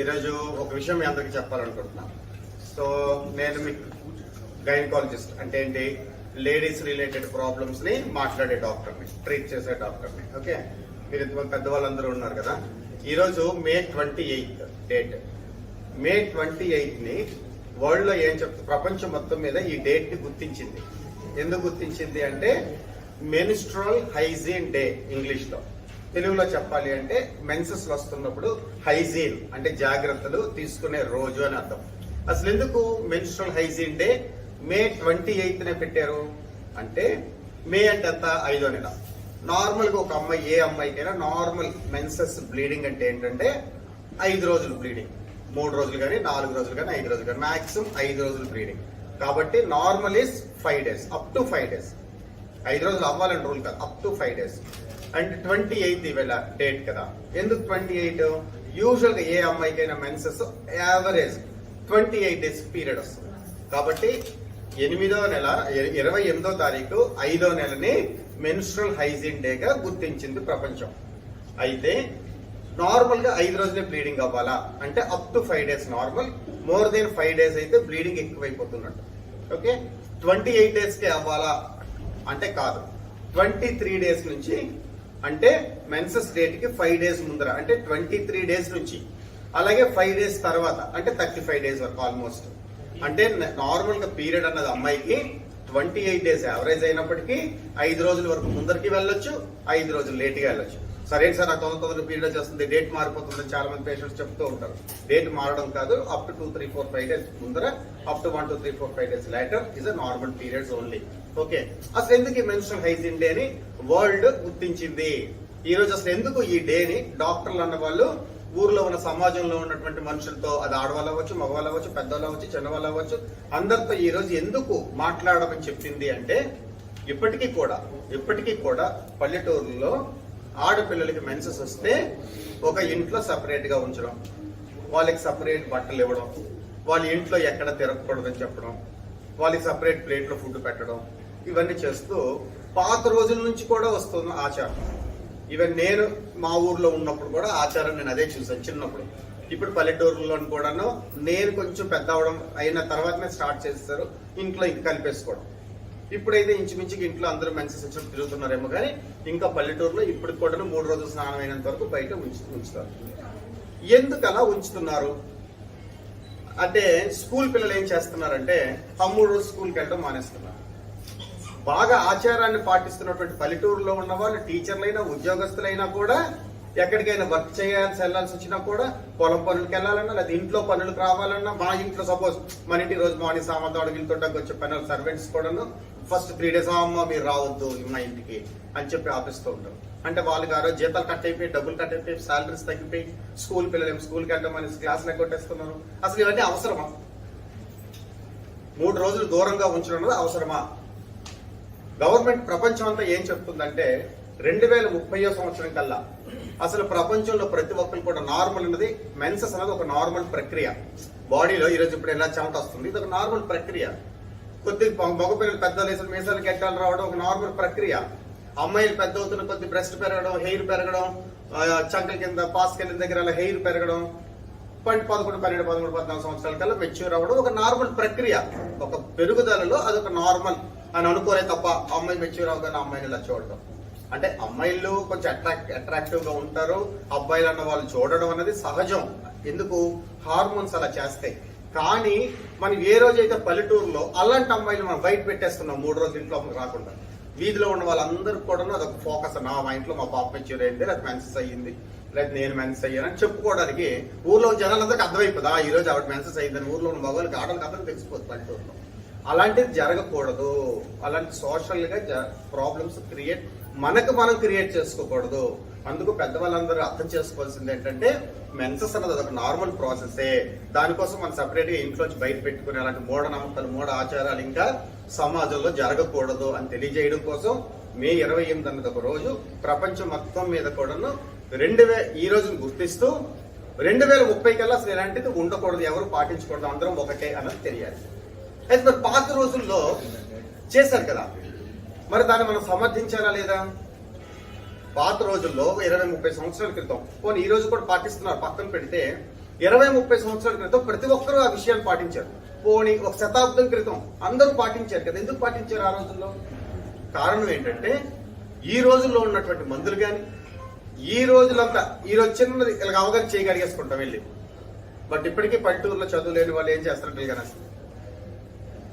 ఈరోజు ఒక విషయం మీ అందరికి చెప్పాలనుకుంటున్నాను. సో నేను మీకు గైనకాలజిస్ట్ అంటే ఏంటి, లేడీస్ రిలేటెడ్ ప్రాబ్లమ్స్ ని మాట్లాడే డాక్టర్ని, ట్రీట్ చేసే డాక్టర్ని. ఓకే, మీరు ఇంతమంది పెద్దవాళ్ళందరూ ఉన్నారు కదా. ఈరోజు మే 28 డేట్. మే 28 ని వరల్డ్ లో ఏం చెప్తుంది, ప్రపంచం మొత్తం మీద ఈ డేట్ ని గుర్తించింది. ఎందుకు గుర్తించింది అంటే మెన్స్ట్రువల్ హైజీన్ డే. ఇంగ్లీష్ లో, తెలుగులో చెప్పాలి అంటే మెన్సెస్ వస్తున్నప్పుడు హైజీన్ అంటే జాగ్రత్తలు తీసుకునే రోజు అని అర్థం. అసలు ఎందుకు మెన్స్ట్రువల్ హైజీన్ డే మే 28నే పెట్టారు అంటే, మే అంటే అంత 5వ నెల. నార్మల్ గా ఒక అమ్మాయి, ఏ అమ్మాయికైనా నార్మల్ మెన్సెస్ బ్లీడింగ్ అంటే ఏంటంటే 5 రోజులు బ్లీడింగ్. 3 రోజులు కానీ 4 రోజులు కానీ 5 రోజులు కానీ మాక్సిమం 5 రోజులు బ్లీడింగ్. కాబట్టి normal is 5 days, up to 5 days. 5 రోజులు అవ్వాలని రూల్ కాదు, అప్ టు 5 days. అండ్ 28 ఇవాళ డేట్ కదా. ఎందుకు 28? యూజువల్ గా ఏ అమ్మాయికైనా మెన్సెస్ యావరేజ్ 28 days పీరియడ్ వస్తుంది. కాబట్టి 8వ నెల 28వ తారీఖు 5వ నెలని మెన్స్ట్రువల్ హైజీన్ డే గా గుర్తించింది ప్రపంచం. అయితే నార్మల్ గా 5 రోజులే బ్లీడింగ్ అవ్వాలా అంటే up to 5 days normal. More than 5 days అయితే బ్లీడింగ్ ఎక్కువైపోతున్నట్టు. ఓకే, 28 days కే అవ్వాలా అంటే కాదు. 23 days నుంచి అంటే మెన్సెస్ డేట్ కి 5 days ముందర అంటే 23 days నుంచి, అలాగే 5 days తర్వాత అంటే 35 days వరకు ఆల్మోస్ట్. అంటే నార్మల్ గా పీరియడ్ అన్నది అమ్మాయికి 28 days యావరేజ్ అయినప్పటికీ 5 రోజుల వరకు ముందరికి వెళ్ళొచ్చు, 5 రోజులు లేట్ గా వెళ్ళొచ్చు. సరే సార్, నాకు తొందరగా పీరియడ్ వచ్చేస్తుంది, డేట్ మారిపోతుందని చాలా మంది పేషెంట్స్ చెప్తూ ఉంటారు. డేట్ మారడం కాదు, అప్ టు 2, 3, 4, 5 days ముందర, up to 1, 2, 3, 4, 5 days later is a normal periods only. Okay, అసలు ఎందుకు ఈ మెన్స్ట్రువల్ హైజీన్ డే ని వరల్డ్ గుర్తించింది? ఈ రోజు అసలు ఎందుకు ఈ డే ని డాక్టర్లు అన్న వాళ్ళు ఊర్లో ఉన్న సమాజంలో ఉన్నటువంటి మనుషులతో, అది ఆడవాళ్ళు అవ్వచ్చు, మగవాళ్ళు అవ్వచ్చు, పెద్దవాళ్ళు అవ్వచ్చు, చిన్నవాళ్ళు అవ్వచ్చు, అందరితో ఈ రోజు ఎందుకు మాట్లాడమని చెప్పింది అంటే, ఇప్పటికీ కూడా పల్లెటూరులో ఆడపిల్లలకి మెన్సెస్ వస్తే ఒక ఇంట్లో సపరేట్ గా ఉంచడం, వాళ్ళకి సపరేట్ బట్టలు ఇవ్వడం, వాళ్ళ ఇంట్లో ఎక్కడ తిరగకూడదని చెప్పడం, వాళ్ళకి సపరేట్ ప్లేట్ లో ఫుడ్ పెట్టడం, ఇవన్నీ చేస్తూ పాత రోజుల నుంచి కూడా వస్తున్న ఆచారం. ఈవెన్ నేను మా ఊర్లో ఉన్నప్పుడు కూడా ఆచారం నేను అదే చూసాను చిన్నప్పుడు. ఇప్పుడు పల్లెటూరులో కూడాను నేను కొంచెం పెద్ద అవడం అయిన తర్వాతనే స్టార్ట్ చేస్తారు ఇంట్లో ఇంక కలిపేసుకోవడం. ఇప్పుడైతే ఇంచుమించుకి ఇంట్లో అందరూ మెన్సెస్ వచ్చినప్పుడు తిరుగుతున్నారేమో, కానీ ఇంకా పల్లెటూరులో ఇప్పుడు కూడా 3 రోజులు స్నానం అయినంత వరకు బయట ఉంచుతారు. ఎందుకు అలా ఉంచుతున్నారు అంటే, స్కూల్ పిల్లలు ఏం చేస్తున్నారంటే 3 రోజులు స్కూల్కి వెళ్ళడం మానేస్తున్నారు. బాగా ఆచారాన్ని పాటిస్తున్నటువంటి పల్లెటూరులో ఉన్న వాళ్ళు, టీచర్లైనా ఉద్యోగస్తులైనా కూడా ఎక్కడికైనా వర్క్ చేయాల్సి వెళ్ళాల్సి వచ్చినా కూడా, పొలం పనులకు వెళ్ళాలన్నా లేదా ఇంట్లో పనులకు రావాలన్నా, మా ఇంట్లో సపోజ్ మన ఇంటి రోజు మార్నింగ్ సామాన్ గిల్తోటానికి వచ్చే పనులు సర్వెంట్స్ కూడాను ఫస్ట్ 3 days అమ్మ మీరు రావద్దు మా ఇంటికి అని చెప్పి ఆపిస్తూ ఉంటారు. అంటే వాళ్ళకి ఆ రోజు జీతాలు కట్ అయిపోయి, డబ్బులు కట్ అయిపోయి, సాలరీస్ తగ్గిపోయి, స్కూల్ పిల్లలు స్కూల్కి వెళ్ళడం అని క్లాసులు ఎగ్గొట్టేస్తున్నారు. అసలు ఇవన్నీ అవసరమా? 3 రోజులు దూరంగా ఉంచడం అవసరమా? గవర్నమెంట్ ప్రపంచం అంతా ఏం చెప్తుందంటే 2030 సంవత్సరం కల్లా అసలు ప్రపంచంలో ప్రతి ఒక్కరు కూడా నార్మల్ ఉన్నది, మెన్సెస్ అనేది ఒక నార్మల్ ప్రక్రియ. బాడీలో ఈరోజు ఇప్పుడు ఎలా చెమట వస్తుంది, ఇది ఒక నార్మల్ ప్రక్రియ. కొద్ది మగపిల్లలు పెద్ద మీసాలు గెట్టాలు రావడం ఒక నార్మల్ ప్రక్రియ. అమ్మాయిలు పెద్ద అవుతున్న కొద్ది బ్రెస్ట్ పెరగడం, హెయిర్ పెరగడం, చంకల కింద పాస్కెళ్ళ దగ్గర అలా హెయిర్ పెరగడం, 11, 12, 13, 14 సంవత్సరాల కల్లా మెచ్యూర్ అవ్వడం ఒక నార్మల్ ప్రక్రియ. ఒక పెరుగుదలలో అదొక నార్మల్ అని అనుకోలే తప్ప అమ్మాయి మెచ్యూర్ అవగానే అమ్మాయిని ఇలా చూడటం అంటే, అమ్మాయిలు కొంచెం అట్రాక్టివ్ గా ఉంటారు, అబ్బాయిలు అన్న వాళ్ళు చూడడం అనేది సహజం. ఎందుకు? హార్మోన్స్ అలా చేస్తాయి. కానీ మనం ఏ రోజైతే పల్లెటూరులో అలాంటి అమ్మాయిలు మనం బయట పెట్టేస్తున్నాం 3 రోజులు ఇంట్లో రాకుండా, వీధిలో ఉన్న వాళ్ళందరూ కూడా అదొక ఫోకస్. మా ఇంట్లో మా పాప మెచ్యూర్ అయింది, లేదా మెన్సెస్ అయ్యింది, లేదా నేను మెన్సెస్ అయ్యానని చెప్పుకోవడానికి ఊర్లో జనాలందరికీ అర్థమైపోదా ఈ రోజు ఆవిడ మెన్సెస్ అయ్యిందని. ఊర్లో ఉన్న మగవాళ్ళకి ఆడలకు అందరూ తెలిసిపోతుంది పల్లెటూరులో. అలాంటిది జరగకూడదు. అలాంటి సోషల్ గా ప్రాబ్లమ్స్ మనం క్రియేట్ చేసుకోకూడదు. అందుకు పెద్దవాళ్ళందరూ అర్థం చేసుకోవాల్సింది ఏంటంటే, మెన్సెస్ అన్నది అదొక నార్మల్ ప్రాసెసే. దానికోసం మనం సపరేట్ గా ఇంట్లోంచి బయట పెట్టుకునే అలాంటి మూఢనమ్మకాలు, మూఢ ఆచారాలు ఇంకా సమాజంలో జరగకూడదు అని తెలియజేయడం కోసం మే 28 అన్నది ఒక రోజు ప్రపంచం మొత్తం మీద కూడాను ఈ రోజును గుర్తిస్తూ 2030 కల్లా అసలు ఇలాంటిది ఉండకూడదు, ఎవరు పాటించకూడదు, అందరం ఒకటే అన్నది తెలియాలి. అయితే మరి పాత రోజుల్లో చేశారు కదా, మరి దాన్ని మనం సమర్థించాలా లేదా? పాత రోజుల్లో 20-30 సంవత్సరాల క్రితం పోనీ ఈ రోజు కూడా పాటిస్తున్నారు పక్కన పెడితే 20-30 సంవత్సరాల క్రితం ప్రతి ఒక్కరూ ఆ విషయాన్ని పాటించారు. పోనీ ఒక శతాబ్దం క్రితం అందరూ పాటించారు కదా. ఎందుకు పాటించారు ఆ రోజుల్లో? కారణం ఏంటంటే ఈ రోజుల్లో ఉన్నటువంటి మందులు కానీ ఈ రోజులంతా ఈరోజు చిన్నది ఇలా అవగాహన చేయగలిగేసుకుంటాం వెళ్ళి. బట్ ఇప్పటికీ పల్లెటూరులో చదువు లేని వాళ్ళు ఏం చేస్తారు కానీ.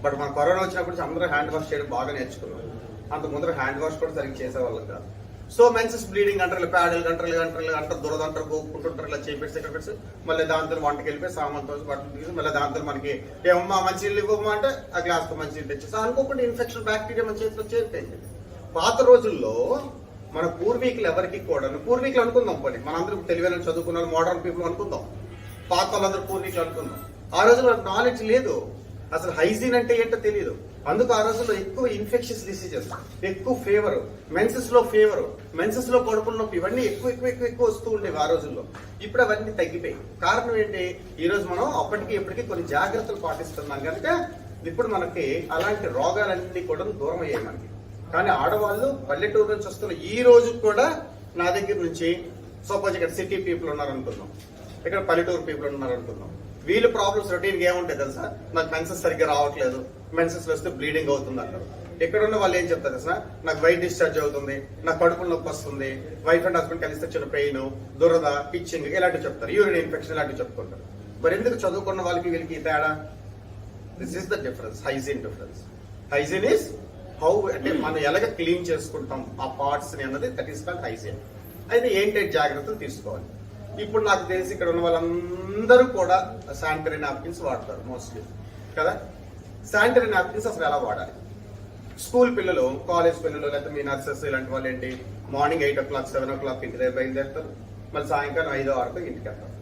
బట్ మన కరోనా వచ్చినప్పుడు అందరూ హ్యాండ్ వాష్ చేయడం బాగా నేర్చుకున్నాం. అంత ముందర హ్యాండ్ వాష్ కూడా సరిగ్గా చేసేవాళ్ళం కాదు. సో మెన్సెస్ బ్లీడింగ్ అంటారు, ప్యాడల్ అంటారు, దురద అంటారు, గోపుకుంటుంటారు, ఇలా చేపెట్టి ఇక్కడ పెట్టి మళ్ళీ దాంతో వంటకి వెళ్ళిపోయి సామాన్తో బట్టలు తీసి మళ్ళీ దాంతో మనకి ఏమమ్మా మంచినీళ్ళు ఇవ్వమ్మా అంటే ఆ గ్లాస్తో మంచినీళ్ళు తెచ్చేసి అనుకోకుండా ఇన్ఫెక్షన్ బ్యాక్టీరియా మన చేతిలో చేరిపోయింది. పాత రోజుల్లో మన పూర్వీకులు ఎవరికి కూడా పూర్వీకులు అనుకుందాం, పోనీ మనందరూ తెలివైన చదువుకున్న మోడర్న్ పీపుల్ అనుకుందాం, పాత వాళ్ళందరూ పూర్వీకులు అనుకుందాం. ఆ రోజుల్లో నాలెడ్జ్ లేదు, అసలు హైజీన్ అంటే ఏంటో తెలియదు. అందుకు ఆ రోజుల్లో ఎక్కువ ఇన్ఫెక్షన్స్ డిసీజెస్, ఎక్కువ ఫీవర్, మెన్సెస్ లో కడుపుల నొప్పి, ఇవన్నీ ఎక్కువ వస్తూ ఉండేవి ఆ రోజుల్లో. ఇప్పుడు అవన్నీ తగ్గిపోయి. కారణం ఏంటి? ఈ రోజు మనం అప్పటికి ఇప్పటికీ కొన్ని జాగ్రత్తలు పాటిస్తున్నాం కనుక ఇప్పుడు మనకి అలాంటి రోగాలన్నీ కూడా దూరం అయ్యాయి మనకి. కానీ ఆడవాళ్ళు పల్లెటూరు నుంచి వస్తున్న ఈ రోజు కూడా నా దగ్గర నుంచి సపోజ్ ఇక్కడ సిటీ పీపుల్ ఉన్నారు అనుకుందాం, ఇక్కడ పల్లెటూరు పీపుల్ ఉన్నారు అనుకుందాం. వీళ్ళ ప్రాబ్లమ్స్ రొటీన్గా ఏముంటాయి తెలుసా? నాకు మెన్సెస్ సరిగ్గా రావట్లేదు, మెన్సెస్ వస్తే బ్లీడింగ్ అవుతుంది అంటారు. ఇక్కడ ఉన్న వాళ్ళు ఏం చెప్తారు తెలుసా? నాకు వైట్ డిశ్చార్జ్ అవుతుంది, నాకు కడుపులో నొప్పి వస్తుంది, వైఫ్ అండ్ హస్బెండ్ కలిసి వచ్చిన పెయిన్, దురద, పిచ్చింగ్ ఇలాంటివి చెప్తారు, యూరిన్ ఇన్ఫెక్షన్ ఇలాంటివి చెప్పుకుంటారు. మరి ఎందుకు చదువుకున్న వాళ్ళకి వీళ్ళకి తేడా? This is the difference, hygiene difference. Hygiene is how అంటే మనం ఎలాగ క్లీన్ చేసుకుంటాం ఆ పార్ట్స్ ని అన్నది, దట్ ఈస్ కాల్డ్ హైజీన్. అయితే ఏంటి జాగ్రత్తలు తీసుకోవాలి. ఇప్పుడు నాకు తెలిసి ఇక్కడ ఉన్న వాళ్ళందరూ కూడా శానిటరీ నాప్కిన్స్ వాడతారు మోస్ట్లీ కదా. శానిటరీ నాప్కిన్స్ అసలు ఎలా వాడాలి? స్కూల్ పిల్లలు, కాలేజ్ పిల్లలు, లేకపోతే మీ నర్సెస్ ఇలాంటి వాళ్ళు ఏంటి, మార్నింగ్ 8 o'clock 7 o'clock ఇంటి దగ్గర బయలుదేరుతారు, మళ్ళీ సాయంకాలం 5 or 6 ఇంటికి వెళ్తారు.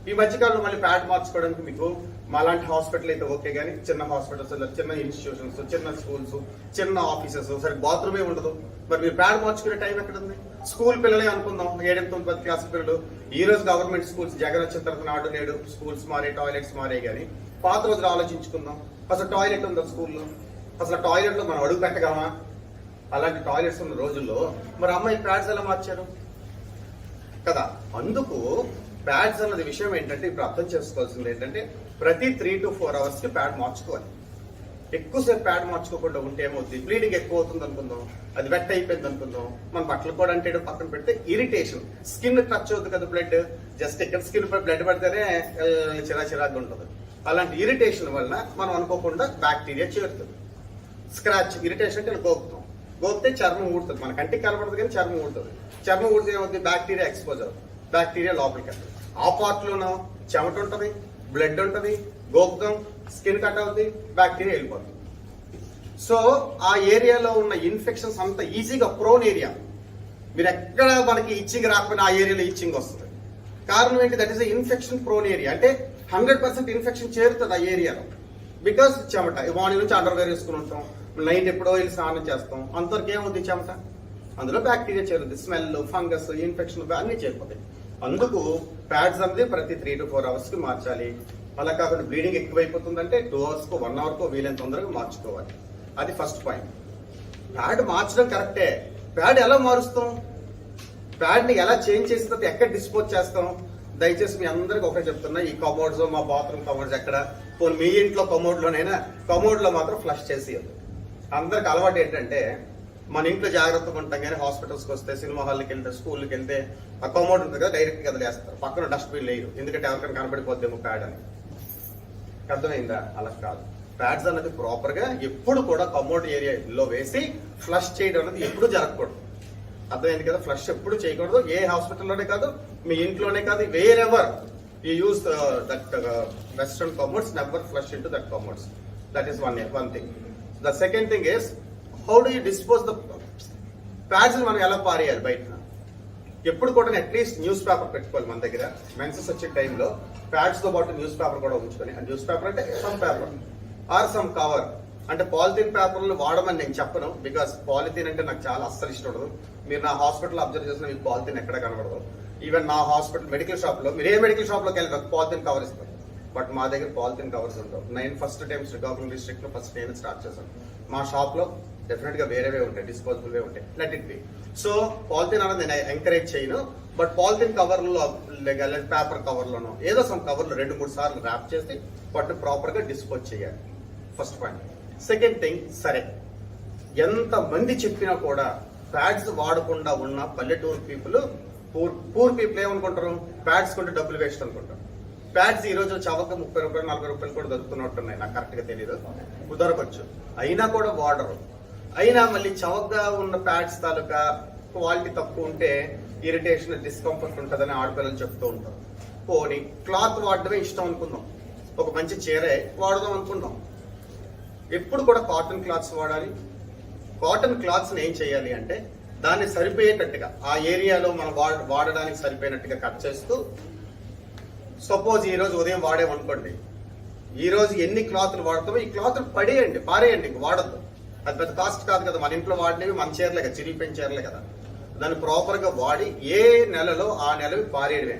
ఈ మధ్యకాలంలో మళ్ళీ ప్యాడ్ మార్చుకోవడానికి మీకు మాలాంటి హాస్పిటల్ అయితే ఓకే, కానీ చిన్న హాస్పిటల్స్, చిన్న ఇన్స్టిట్యూషన్స్, చిన్న స్కూల్స్, చిన్న ఆఫీసెస్, సరే బాత్రూమే ఉండదు. మరి మీరు ప్యాడ్ మార్చుకునే టైం ఎక్కడ ఉంది? స్కూల్ పిల్లలే అనుకుందాం, 7, 9, 10 క్లాస్ పిల్లలు. ఈ రోజు గవర్నమెంట్ స్కూల్స్ జగన్ వచ్చిన తర్వాత నాడు నేడు స్కూల్స్ మారే, టాయిలెట్స్ మారే. కానీ పాత రోజులు ఆలోచించుకుందాం, అసలు టాయిలెట్ ఉందా స్కూల్లో? అసలు టాయిలెట్ లో మనం అడుగు పెట్టగలమా? అలాంటి టాయిలెట్స్ ఉన్న రోజుల్లో మరి అమ్మాయి ప్యాడ్స్ ఎలా మార్చారు కదా. అందుకు ప్యాడ్స్ అన్నది విషయం ఏంటంటే ఇప్పుడు అర్థం చేసుకోవాల్సింది ఏంటంటే ప్రతి 3 to 4 hours కి ప్యాడ్ మార్చుకోవాలి. ఎక్కువసేపు ప్యాడ్ మార్చుకోకుండా ఉంటే ఏమవుతుంది? బ్లీడింగ్ ఎక్కువ అవుతుంది అనుకుందాం, అది వెట్ అయిపోయింది అనుకుందాం, మన బట్టలు కూడా అంటే పక్కన పెడితే ఇరిటేషన్, స్కిన్ టచ్ అవుతుంది కదా బ్లడ్, జస్ట్ ఇక్కడ స్కిన్ పై బ్లడ్ పడితేనే చిరాచిరాగా ఉంటుంది. అలాంటి ఇరిటేషన్ వలన మనం అనుకోకుండా బ్యాక్టీరియా చేరుతుంది. స్క్రాచ్, ఇరిటేషన్ అంటే గోపితే చర్మం ఊడుతుంది, మన కంటికి కనబడదు కానీ చర్మం ఊడుతుంది. చర్మం ఊడితే ఏమవుతుంది? బ్యాక్టీరియా ఎక్స్పోజ్ అవుతుంది, బ్యాక్టీరియా లోపలికి వెళ్తుంది. ఆ పార్ట్ లోనో చెమట ఉంటుంది, బ్లడ్ ఉంటుంది, గోపుతాం, స్కిన్ కట్ అవుతుంది, బ్యాక్టీరియా వెళ్ళిపోతుంది. సో ఆ ఏరియాలో ఉన్న ఇన్ఫెక్షన్స్ అంత ఈజీగా ప్రోన్ ఏరియా, మీరు ఎక్కడ మనకి ఇచ్చింగ్ రాకపోయినా ఆ ఏరియాలో ఇచ్చింగ్ వస్తుంది. కారణం ఏంటి? That is infection prone area. అంటే 100% ఇన్ఫెక్షన్ చేరుతుంది ఆ ఏరియాలో. బికాస్ చెమట, మార్నింగ్ నుంచి అండర్వేర్ వేసుకుని ఉంటాం, నైట్ ఎప్పుడో వెళ్ళి స్నానం చేస్తాం, అంతవరకు ఏముంది? చెమట, అందులో బ్యాక్టీరియా చేరుతుంది, స్మెల్, ఫంగస్, ఇన్ఫెక్షన్ అన్ని చేరిపోతాయి. అందుకు ప్యాడ్స్ అనేది ప్రతి 3 to 4 hours కి మార్చాలి. అలా కాకుండా బ్లీడింగ్ ఎక్కువైపోతుందంటే 2 hours కో 1 hour కో వీలైన తొందరగా మార్చుకోవాలి. అది ఫస్ట్ పాయింట్. ప్యాడ్ మార్చడం కరెక్టే, ప్యాడ్ ఎలా మారుస్తాం? ప్యాడ్ ని ఎలా చేంజ్ చేసిన తర్వాత ఎక్కడ డిస్పోజ్ చేస్తాం? దయచేసి మీ అందరికి ఒకటే చెప్తున్నా, ఈ కమోడ్స్, మా బాత్రూమ్ కమోడ్స్ ఎక్కడ, పోనీ మీ ఇంట్లో కమోడ్ లోనైనా కమోడ్ లో మాత్రం ఫ్లష్ చేసి. అందరికి అలవాటు ఏంటంటే మన ఇంట్లో జాగ్రత్తగా ఉంటాం కానీ హాస్పిటల్స్కి వస్తే, సినిమా హాల్కి వెళ్తే, స్కూల్కి వెళ్తే ఆ కమోడ్ ఉంటుంది కదా, డైరెక్ట్ గా వేస్తారు, పక్కన డస్ట్బిన్ లేదు, ఎందుకంటే ఎవరికైనా కనబడిపోద్దేమో ప్యాడ్ అని. అర్థమైందా? అలా కాదు. ప్యాడ్స్ అన్నది ప్రాపర్ గా ఎప్పుడు కూడా కమోడ్ ఏరియాలో వేసి ఫ్లష్ చేయడం అనేది ఎప్పుడు జరగకూడదు. అర్థమైంది కదా? ఫ్లష్ ఎప్పుడు చేయకూడదు. ఏ హాస్పిటల్లోనే కాదు, మీ ఇంట్లోనే కాదు, wherever you use that western commodes, never flush into that commodes. That is one thing. The second thing is how do you dispose the pads. మనం ఎలా పారేయాలి బయట? ఎప్పుడు కూడా అట్లీస్ట్ న్యూస్ పేపర్ పెట్టుకోవాలి మన దగ్గర. మెన్సెస్ వచ్చే టైంలో ప్యాడ్స్ తో పాటు న్యూస్ పేపర్ కూడా ఉంచుకొని, న్యూస్ పేపర్ అంటే some paper or some cover. అంటే పాలిథిన్ పేపర్లు వాడమని నేను చెప్పను, బికాస్ పాలిథిన్ అంటే నాకు చాలా అస్సలు ఇష్టం ఉండదు. మీరు నా హాస్పిటల్ అబ్జర్వ్ చేసిన మీకు పాలిథిన్ ఎక్కడ కనబడదు. ఈవెన్ నా హాస్పిటల్ మెడికల్ షాప్ లో, మీరు ఏ మెడికల్ షాప్ లోకి వెళ్ళి పాలిథిన్ కవర్ ఇస్తారు, బట్ మా దగ్గర పాలిథిన్ కవర్స్ ఉంటావు. నేను ఫస్ట్ టైం శ్రీకాకుళం డిస్ట్రిక్ట్ లో ఫస్ట్ నేను స్టార్ట్ చేశాను. మా షాప్ లో డెఫినెట్ గా వేరేవే ఉంటాయి, డిస్పోజబుల్ వే ఉంటాయి, let it be. So polythene అనేది నేను ఎంకరేజ్ చేయను. బట్ పాలిథిన్ కవర్లో లేదా పేపర్ కవర్లోనో ఏదో సమ్ కవర్లో 2-3 సార్లు ర్యాప్ చేసి వాటిని ప్రాపర్గా డిస్పోజ్ చేయాలి. First point. సెకండ్ థింగ్, సరే ఎంత మంది చెప్పినా కూడా ప్యాడ్స్ వాడకుండా ఉన్న పల్లెటూరు పీపుల్, పూర్ పీపుల్ ఏమనుకుంటారు, ప్యాడ్స్ కొంటే డబ్బులు వేస్ట్ అనుకుంటారు. ప్యాడ్స్ ఈ రోజు చవక 30 రూపాయలు 40 రూపాయలు కూడా దొరుకుతున్నట్టున్నాయి, నాకు కరెక్ట్గా తెలియదు, దొరకచ్చు. అయినా కూడా వాడరు. అయినా మళ్ళీ చవకగా ఉన్న ప్యాడ్స్ తాలూకా క్వాలిటీ తక్కువ ఉంటే ఇరిటేషన్, డిస్కంఫర్ట్ ఉంటుందని ఆడపిల్లలు చెప్తూ ఉంటారు. పోనీ క్లాత్ వాడడమే ఇష్టం అనుకుందాం, ఒక మంచి చీరే వాడదాం అనుకుందాం. ఎప్పుడు కూడా కాటన్ క్లాత్స్ వాడాలి. కాటన్ క్లాత్స్ని ఏం చేయాలి అంటే దాన్ని సరిపోయేటట్టుగా ఆ ఏరియాలో మనం వాడడానికి సరిపోయినట్టుగా కట్ చేస్తూ, సపోజ్ ఈ రోజు ఉదయం వాడేమనుకోండి, ఈ రోజు ఎన్ని క్లాత్లు వాడతామో ఈ క్లాత్లు పారేయండి, వాడద్దు. అది పెద్ద కాస్ట్ కాదు కదా, మన ఇంట్లో వాడినవి మన చీరలే కదా, చిరిగిపోయిన చీరలే కదా. దాన్ని ప్రాపర్ గా వాడి ఏ నెలలో ఆ నెలవి పారేయడమే.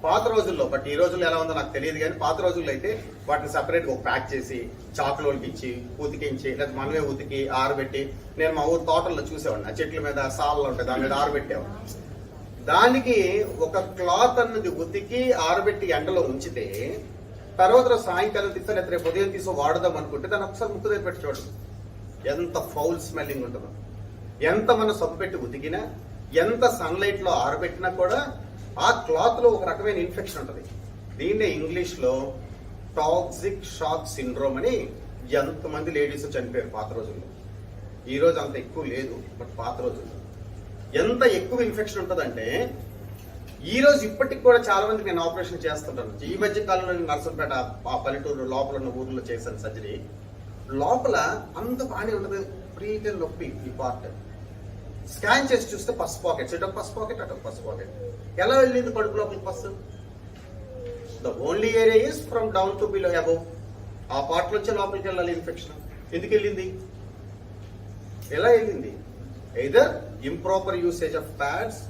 పాత రోజుల్లో, బట్ ఈ రోజుల్లో ఎలా ఉందో నాకు తెలియదు కానీ పాత రోజుల్లో అయితే వాటిని సపరేట్ గా ప్యాక్ చేసి చాకులోకి ఇచ్చి ఉతికించి, లేదా మనమే ఉతికి ఆరబెట్టి, నేను మా ఊరు తోటల్లో చూసేవాడిని, ఆ చెట్ల మీద సాళ్ళు ఉంటాయి దాని మీద ఆరబెట్టేవాడిని. దానికి ఒక క్లాత్ అన్నది ఉతికి ఆరబెట్టి ఎండలో ఉంచితే తర్వాత సాయంకాలం తీసా లేదా రేపు ఉదయం తీసో వాడదాం అనుకుంటే దాన్ని ఒకసారి ముక్కు దగ్గర పెట్టి చూడండి ఎంత ఫౌల్ స్మెల్లింగ్ ఉంటుందో. ఎంత మనం సబ్బు పెట్టి ఉతికినా, ఎంత సన్లైట్ లో ఆరబెట్టినా కూడా ఆ క్లాత్ లో ఒక రకమైన ఇన్ఫెక్షన్ ఉంటుంది. దీన్నే ఇంగ్లీష్ లో టాక్సిక్ షాక్ సిండ్రోమ్ అని ఎంతమంది లేడీస్ చనిపోయారు పాత రోజుల్లో. ఈ రోజు అంత ఎక్కువ లేదు, బట్ పాత రోజుల్లో ఎంత ఎక్కువ ఇన్ఫెక్షన్ ఉంటుందంటే ఈ రోజు ఇప్పటికి కూడా చాలా మందికి నేను ఆపరేషన్ చేస్తుంటాను. ఈ మధ్య కాలంలో నర్సంపేట ఆ పల్లెటూరు లోపల ఉన్న ఊర్లో చేశాను సర్జరీ. లోపల అంత బాగానే ఉంటుంది, ప్రీతి నొప్పి. ఈ పార్ట్ స్కాన్ చేసి చూస్తే పస్ పాకెట్స్, ఇటొక పస్ పాకెట్ అటొక పస్ పాకెట్. ఎలా వెళ్ళింది కడుపు లోపలికి pus? The only area is from down to below above. ఆ పార్ట్ నుంచి లోపలికి వెళ్ళాలి ఇన్ఫెక్షన్. ఎందుకు వెళ్ళింది? ఎలా వెళ్ళింది? Either improper usage of pads,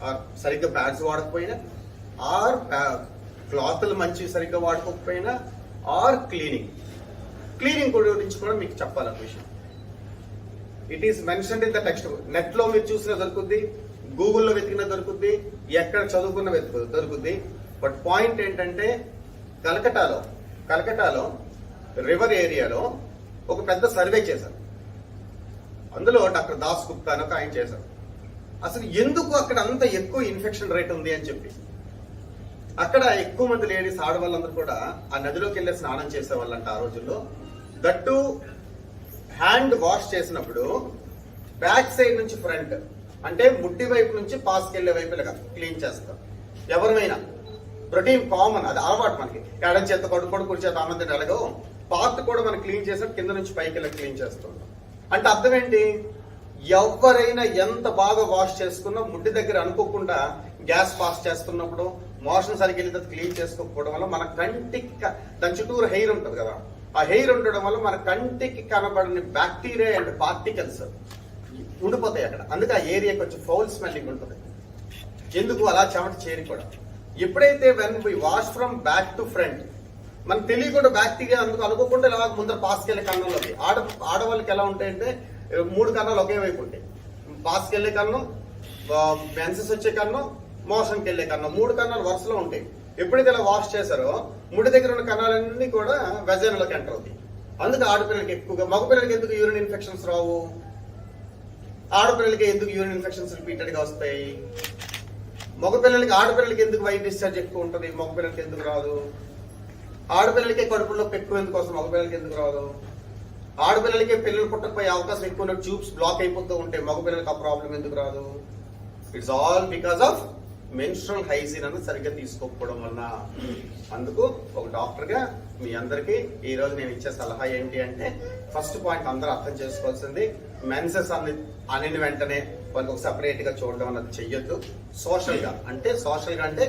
or సరిగ్గా ప్యాడ్స్ వాడకపోయినా, ఆర్ క్లాత్లు మంచి సరిగ్గా వాడుకోకపోయినా, ఆర్ క్లీనింగ్ గురించి కూడా మీకు చెప్పాలి ఆ విషయం. It is mentioned in the text book. Net లో మీరు చూసినా దొరుకుద్ది, గూగుల్లో వెతికినా దొరుకుద్ది, ఎక్కడ చదువుకున్న దొరుకుద్ది. బట్ పాయింట్ ఏంటంటే కలకటాలో రివర్ ఏరియాలో ఒక పెద్ద సర్వే చేశారు. అందులో డాక్టర్ దాస్ గుప్తా అని ఆయన చేశారు. అసలు ఎందుకు అక్కడ అంత ఎక్కువ ఇన్ఫెక్షన్ రేట్ ఉంది అని చెప్పి. అక్కడ ఎక్కువ మంది లేడీస్, ఆడవాళ్ళందరూ కూడా ఆ నదిలోకి వెళ్ళి స్నానం చేసేవాళ్ళంట ఆ రోజుల్లో. దట్టు హ్యాండ్ వాష్ చేసినప్పుడు బ్యాక్ సైడ్ నుంచి ఫ్రంట్, అంటే ముడ్డి వైపు నుంచి పాస్కెళ్లే వైపు క్లీన్ చేస్తాం. ఎవరైనా ప్రోటీన్ కామన్, అది అలవాటు మనకి. ఎడం చేత కొడుకు కుడి చేత ఆమంది ఎలాగో పార్ట్ కూడా మనం క్లీన్ చేసినట్టు కింద నుంచి పైకి వెళ్ళి క్లీన్ చేస్తుంటాం. అంటే అర్థం ఏంటి? ఎవరైనా ఎంత బాగా వాష్ చేసుకున్నా ముడ్డి దగ్గర అనుకోకుండా గ్యాస్ పాస్ చేస్తున్నప్పుడు, మోషన్ సరిగ్గా వెళ్ళి క్లీన్ చేసుకోకపోవడం వల్ల మన కంటికి, దాని చుట్టూరు హెయిర్ ఉంటుంది కదా, ఆ హెయిర్ ఉండడం వల్ల మన కంటికి కనబడని బ్యాక్టీరియా అండ్ పార్టికల్స్ ఉండిపోతాయి అక్కడ. అందుకే ఆ ఏరియా కొంచెం ఫౌల్ స్మెల్లింగ్ ఉంటుంది. ఎందుకు అలా చెమట చేరి కూడా. ఎప్పుడైతే when we wash from back to front, మనకు తెలియకుండా బ్యాక్టీరియా అందుకు అనుకోకుండా ఇలా ముందర పాస్కెళ్ళే కన్నంలోకి. ఆడవాళ్ళకి ఎలా ఉంటాయంటే 3 కన్నాలు ఒకే వైపు ఉంటాయి. పాస్కెళ్ళే కన్నం, మెన్సెస్ వచ్చే కన్నం, మోషన్కి వెళ్ళే కన్నం, 3 కన్నాలు వరుసలో ఉంటాయి. ఎప్పుడైతే ఇలా వాష్ చేశారో ముడి దగ్గర ఉన్న కణాలన్నీ కూడా వెజైనాలోకి ఎంటర్ అవుతాయి. అందుకు ఆడపిల్లలకి ఎక్కువగా, మగపిల్లలకి ఎందుకు యూరిన్ ఇన్ఫెక్షన్స్ రావు? ఆడపిల్లలకి ఎందుకు యూరిన్ ఇన్ఫెక్షన్స్ రిపీటెడ్ గా వస్తాయి? ఆడపిల్లలకి ఎందుకు వైట్ డిశ్చార్జ్ ఎక్కువ ఉంటుంది, మగపిల్లలకి ఎందుకు రాదు? ఆడపిల్లలకి కడుపులో ఎక్కువ ఎందుకు వస్తుంది, మగపిల్లలకి ఎందుకు రాదు? ఆడపిల్లలకి పిల్లలు పుట్టకపోయే అవకాశం ఎక్కువ, ట్యూబ్స్ బ్లాక్ అయిపోతూ ఉంటే మగపిల్లలకి ఆ ప్రాబ్లం ఎందుకు రాదు? It's all because of menstrual hygiene అనేది సరిగ్గా తీసుకోకపోవడం వలన. అందుకు ఒక డాక్టర్ గా మీ అందరికీ ఈ రోజు నేను ఇచ్చే సలహా ఏంటి అంటే, ఫస్ట్ పాయింట్ అందరూ అర్థం చేసుకోవాల్సింది, మెన్సెస్ అనిన వెంటనే వాళ్ళకి ఒక సపరేట్ గా చూడడం అన్నది చెయ్యొద్దు. సోషల్ గా అంటే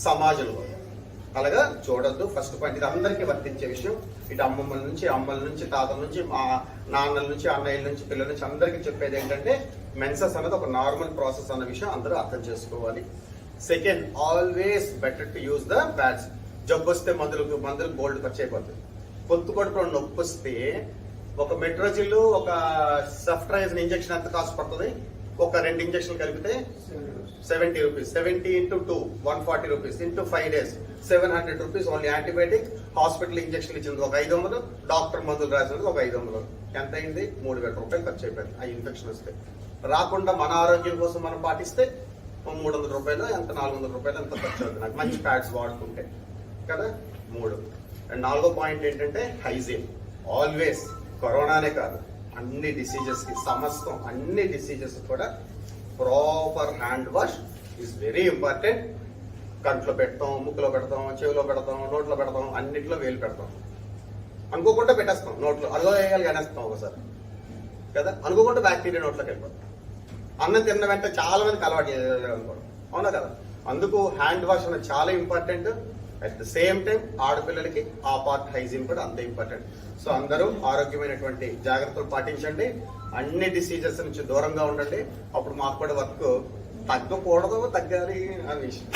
సమాజంలో అలాగా చూడొద్దు. ఫస్ట్ పాయింట్, ఇది అందరికీ వర్తించే విషయం. ఇటు అమ్మల నుంచి తాతల నుంచి, మా నాన్నల నుంచి, అన్నయ్యల నుంచి, పిల్లల నుంచి అందరికీ చెప్పేది ఏంటంటే, మెన్సెస్ అనేది ఒక నార్మల్ ప్రాసెస్ అన్న విషయం అందరూ అర్థం చేసుకోవాలి. Second, always better to use the pads. జబ్బు వస్తే మందులకు గోల్డ్ ఖర్చు అయిపోతుంది. పొత్తు కడుపులో నొప్పి వస్తే ఒక మెట్రోజిల్, ఒక సఫ్ట్రైజ్ ఇంజెక్షన్ ఎంత కాస్ట్ పడుతుంది? ఒక 2 ఇంజక్షన్లు కలిపితే 70 rupees, 70 into 2 140 rupees into 5 days 700 rupees only antibiotic. Hospital injection ఇచ్చింది ఒక 500, డాక్టర్ మందులు రాసినది ఒక 500. ఎంత అయింది? 3000 రూపాయలు ఖర్చు అయిపోయింది ఆ ఇన్ఫెక్షన్ వస్తే. రాకుండా మన ఆరోగ్యం కోసం మనం పాటిస్తే 300 రూపాయలు ఎంత, 400 రూపాయలు ఎంత ఖర్చు అవుతుంది నాకు మంచి ప్యాడ్స్ వాడుకుంటే కదా. 3. అండ్ 4వ పాయింట్ ఏంటంటే హైజీన్. ఆల్వేస్ కరోనానే కాదు, అన్ని డిసీజెస్ కి, సమస్తం అన్ని డిసీజెస్ కూడా proper hand wash is very important. కంట్లో పెడతాం, ముక్కులో పెడతాం, చెవిలో పెడతాం, నోట్లో పెడతాం, అన్నిట్లో వేలు పెడతాం. అనుకోకుండా పెట్టేస్తాం నోట్లో, అల్లో వేయాలి అనేస్తాం ఒకసారి కదా. అనుకోకుండా బ్యాక్టీరియా నోట్లోకి వెళ్ళిపోతాం. అన్నం తిన్న వెంటనే చాలా మందికి అలవాటు చేయాలనుకోవడం, అవునా కదా. అందుకు హ్యాండ్ వాష్ అనేది చాలా important. At the same time ఆడపిల్లలకి ఆ పార్ట్ హైజీన్ కూడా అంతే ఇంపార్టెంట్. సో అందరూ ఆరోగ్యమైనటువంటి జాగ్రత్తలు పాటించండి, అన్ని డిసీజెస్ నుంచి దూరంగా ఉండండి. అప్పుడు మాకు కూడా వర్క్ తగ్గకూడదు, తగ్గాలి అనే విషయం.